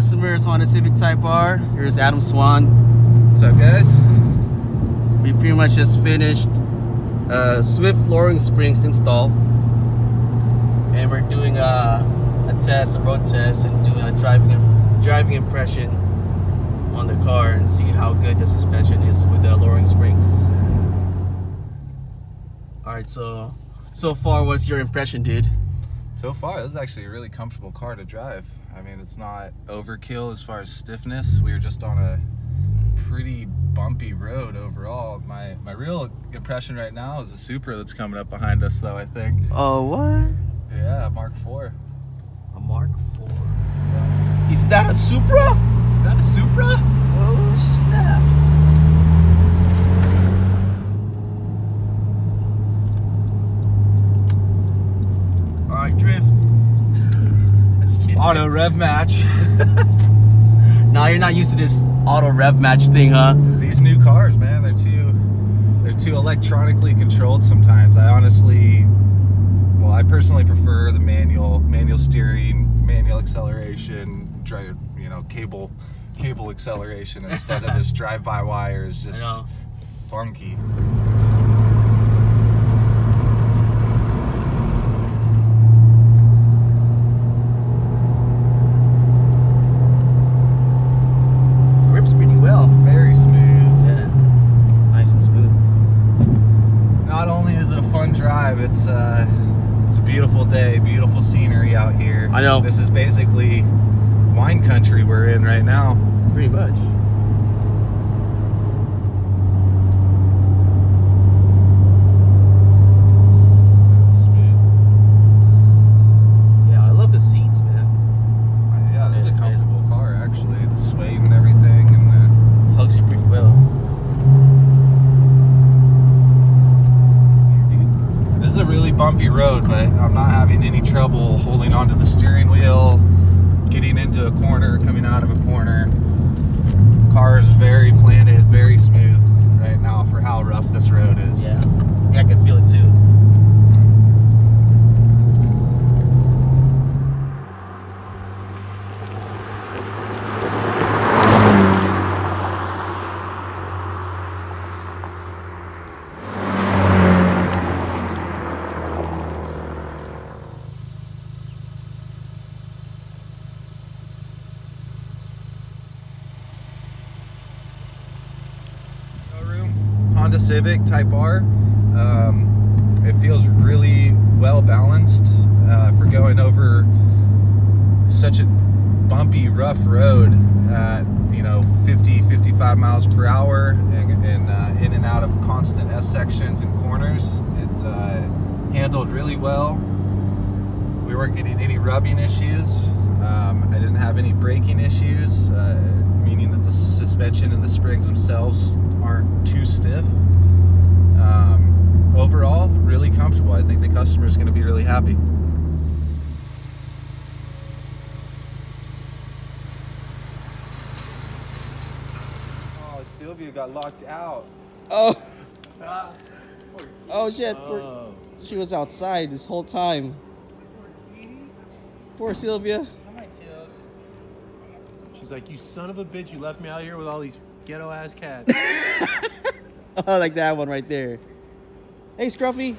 customers, Honda Civic Type-R. Here's Adam Swan. What's up, guys? We pretty much just finished Swift flooring springs install, and we're doing a road test, and doing a driving impression on the car and see how good the suspension is with the lowering springs. All right, so far, what's your impression, dude? So far, this is actually a really comfortable car to drive. I mean, it's not overkill as far as stiffness. We were just on a pretty bumpy road overall. My real impression right now is a Supra that's coming up behind us, though, I think. Oh, what? Yeah, Mark IV. A Mark IV. Yeah. Is that a Supra? Is that a Supra? Oh, snaps. Alright, drift. Auto rev match. Now you're not used to this auto rev match thing, huh? These new cars, man, they're too electronically controlled sometimes. I personally prefer the manual steering, manual acceleration, cable acceleration instead of this drive-by-wire is just funky. Grips pretty well. Very smooth. Yeah. Nice and smooth. Not only is it a fun drive, it's a beautiful day, beautiful scenery out here. I know. This is basically wine country we're in right now. Pretty much. Smooth. Yeah, I love the seats, man. Yeah, this is a comfortable car actually. The suede and everything, and the Hugs you pretty well. This is a really bumpy road, but I'm not having any trouble holding onto the steering wheel, getting into a corner, coming out of a corner. Car is very planted, very smooth right now for how rough this road is. Yeah, I can feel it too. Honda Civic Type-R. It feels really well balanced for going over such a bumpy, rough road at 50-55 miles per hour and in and out of constant S sections and corners. It handled really well. We weren't getting any rubbing issues. I didn't have any braking issues, meaning that the suspension and the springs themselves aren't too stiff. Overall, really comfortable. I think the customer is going to be really happy. Oh, Sylvia got locked out. Oh. Oh shit. She was outside this whole time. Poor Sylvia. She's like, you son of a bitch, you left me out here with all these ghetto ass cats. Oh, like that one right there. Hey, Scruffy.